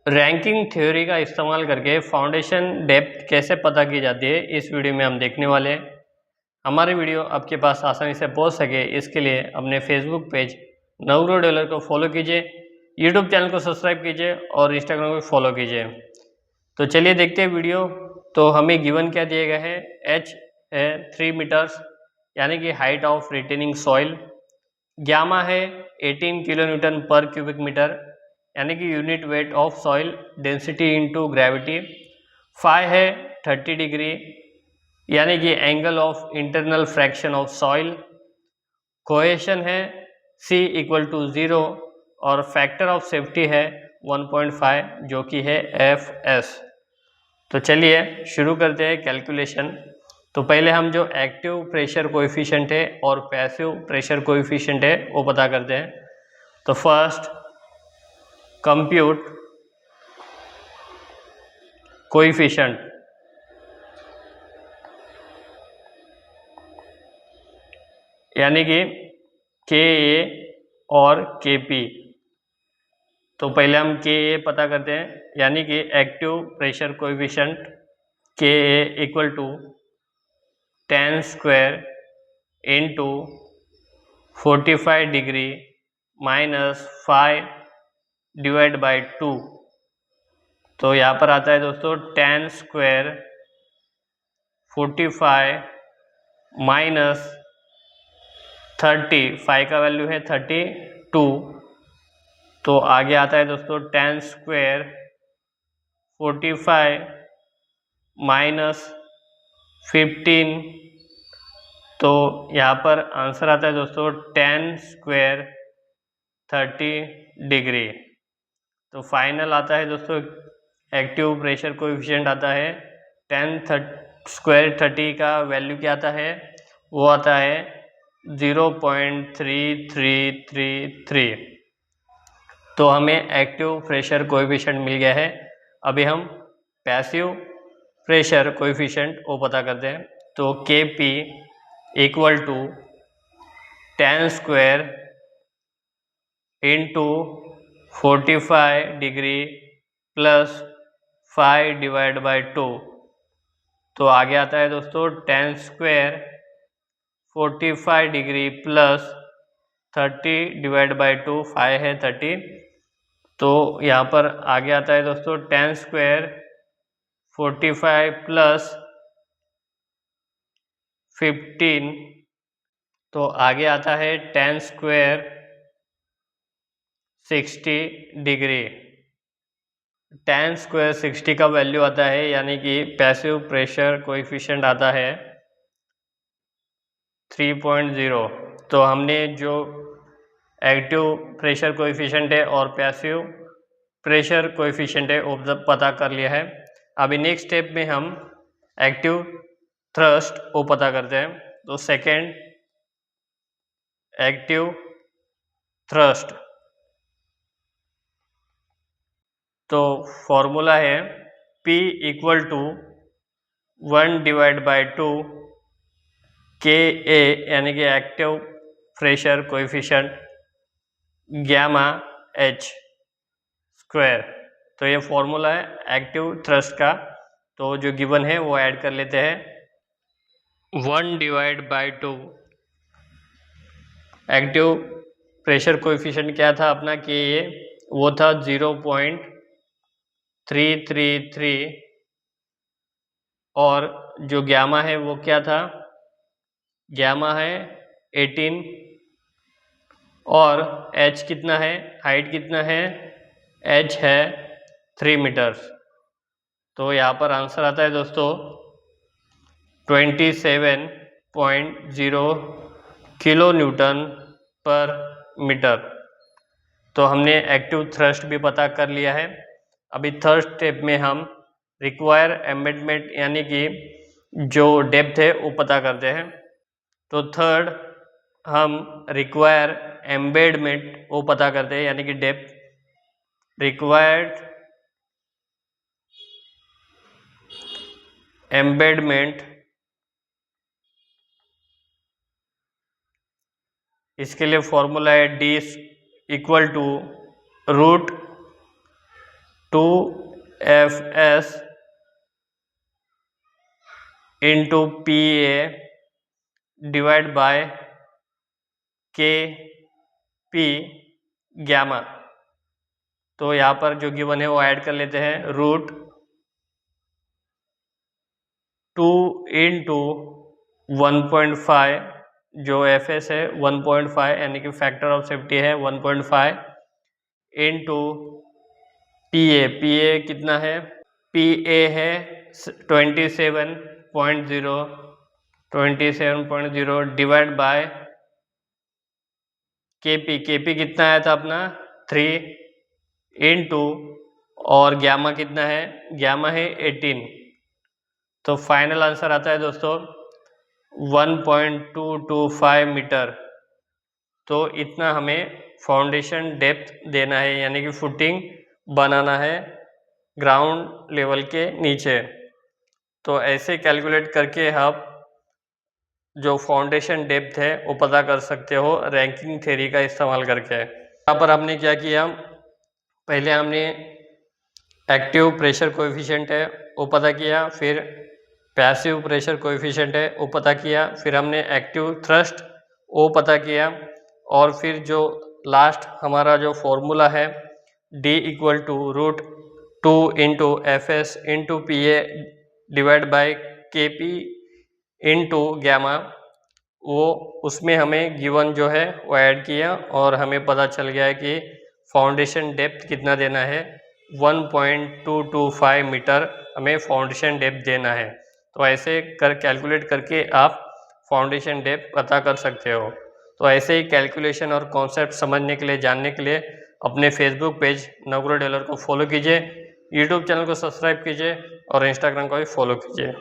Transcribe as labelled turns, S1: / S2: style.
S1: Ranking theory का इस्तेमाल करके फाउंडेशन डेप्थ कैसे पता की जाती है, इस वीडियो में हम देखने वाले हैं। हमारी वीडियो आपके पास आसानी से पहुंच सके, इसके लिए अपने फेसबुक पेज नवग्रो डेवलपर को फॉलो कीजिए, यूट्यूब चैनल को सब्सक्राइब कीजिए और इंस्टाग्राम को फॉलो कीजिए। तो चलिए देखते हैं वीडियो। तो हमें गिवन क्या दिए गए हैं, एच है 3 मीटर्स यानी कि height of retaining soil, gamma है 18 kilo newton per cubic metre यानी कि unit weight of soil density into gravity, phi है 30 डिग्री यानी कि angle of internal fraction of soil, cohesion है C = 0 और फैक्टर ऑफ सेफ्टी है 1.5 जो कि है FS। तो चलिए शुरू करते हैं कैलकुलेशन। तो पहले हम जो एक्टिव प्रेशर कोएफिशिएंट है और पैसिव प्रेशर कोएफिशिएंट है वो पता करते हैं। तो फर्स्ट कंप्यूट कोएफिशिएंट, यानी कि KA और KP। तो पहले हम KA पता करते हैं, यानी कि active pressure coefficient KA = 10 square into 45 degree minus 5 divide by 2। तो यहाँ पर आता है दोस्तों 10 स्क्वायर 45 माइनस 30, 5 का वैल्यू है 32। तो आगे आता है दोस्तों 10 स्क्वायर 45 माइनस 15। तो यहाँ पर आंसर आता है दोस्तों 10 स्क्वायर 30 डिग्री। तो फाइनल आता है दोस्तों एक्टिव प्रेशर कोएफिशिएंट आता है 10 स्क्वायर 30 का वैल्यू क्या आता है, वो आता है 0.3333। तो हमें एक्टिव प्रेशर कोएफिशिएंट मिल गया है। अभी हम पैसिव प्रेशर कोएफिशिएंट वो पता करते हैं। तो KP = 10 square into 45 degree plus 5 divide by 2। तो आगे आता है दोस्तों 10 square 45 degree plus 30 divide by 2, 5 है 30। तो यहाँ पर आगे आता है दोस्तों 10 स्क्वायर 45 प्लस 15। तो आगे आता है 10 स्क्वायर 60 डिग्री। 10 स्क्वायर 60 का वैल्यू आता है, यानी कि पैसिव प्रेशर कोएफिशिएंट आता है 3.0। तो हमने जो एक्टिव प्रेशर कोएफिशिएंट है और पैसिव प्रेशर कोएफिशिएंट है वो पता कर लिया है। अभी नेक्स्ट स्टेप में हम एक्टिव थ्रस्ट वो पता करते हैं। तो सेकेंड एक्टिव थ्रस्ट, तो फॉर्मूला है P = 1 डिवाइड बाई 2 KA यानी कि active pressure coefficient gamma H square. तो ये फॉर्मूला है एक्टिव थ्रस्ट का। तो जो गिवन है वो ऐड कर लेते हैं। 1 divide by 2 active pressure coefficient क्या था अपना KA, वो था 0.333 और जो ग्यामा है वो क्या था, ग्यामा है 18 और H कितना है, हाइट कितना है, H है 3 मीटर्स। तो यहाँ पर आंसर आता है दोस्तों 27.0 किलो न्यूटन पर मीटर। तो हमने एक्टिव थ्रस्ट भी पता कर लिया है। अभी थर्ड स्टेप में हम रिक्वायर एम्बेडमेंट यानी कि जो डेप्थ है वो पता करते हैं। तो थर्ड हम रिक्वायर एम्बेडमेंट वो पता करते हैं, यानी कि डेप्थ रिक्वायर्ड एम्बेडमेंट, इसके लिए फॉर्मूला है D = 2Fs into PA divide by KP gamma. तो यहाँ पर जो गिवन है वो ऐड कर लेते हैं। रूट 2 इंटू 1.5 जो Fs है 1.5 यानी कि फैक्टर ऑफ सेफ्टी है 1.5 इंटू PA कितना है, PA है 27.0 डिवाइड बाय KP कितना आया था अपना 3 इंटू और गैमा कितना है, गैमा है 18। तो फाइनल आंसर आता है दोस्तों 1.225 मीटर। तो इतना हमें फाउंडेशन डेप्थ देना है, यानी कि फुटिंग बनाना है ग्राउंड लेवल के नीचे। तो ऐसे कैलकुलेट करके आप जो फाउंडेशन डेप्थ है वो पता कर सकते हो रैंकिंग थ्योरी का इस्तेमाल करके। यहाँ पर हमने क्या किया, पहले हमने एक्टिव प्रेशर कोएफिशिएंट है वो पता किया, फिर पैसिव प्रेशर कोएफिशिएंट है वो पता किया, फिर हमने एक्टिव थ्रस्ट वो पता किया, और फिर जो लास्ट हमारा जो फॉर्मूला है D equal to root 2 into Fs into PA divide by KP into gamma, वो उसमें हमें गिवन जो है वो ऐड किया और हमें पता चल गया है कि फाउंडेशन डेप्थ कितना देना है, 1.225 मीटर हमें फाउंडेशन डेप्थ देना है। तो ऐसे कैलकुलेट करके आप फाउंडेशन डेप्थ पता कर सकते हो। तो ऐसे ही कैलकुलेशन और कॉन्सेप्ट समझने के लिए, जानने के लिए अपने फेसबुक पेज नवग्रोह डेवलपर को फॉलो कीजिए, यूट्यूब चैनल को सब्सक्राइब कीजिए और इंस्टाग्राम को भी फॉलो कीजिए।